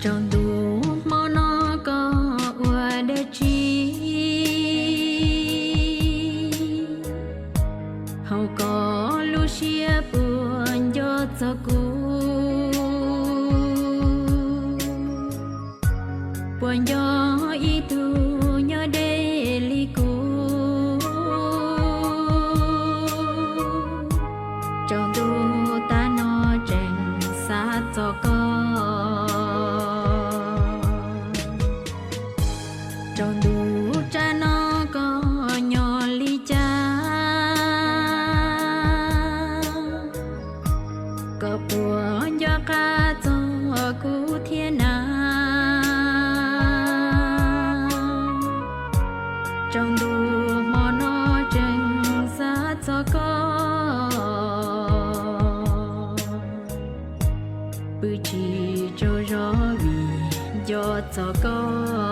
Trong du mò nó có ua đê chi Hầu có lu xia buồn gió cho cú Buồn gió y tu nhớ đê li cú Trong du ta nó tranh xa cho con Trong du cha nó có nhỏ ly cha Có buồn gió ca cho cú thiên à Trong du mò nó tranh xa cho con Bư chỉ cho gió vì gió cho con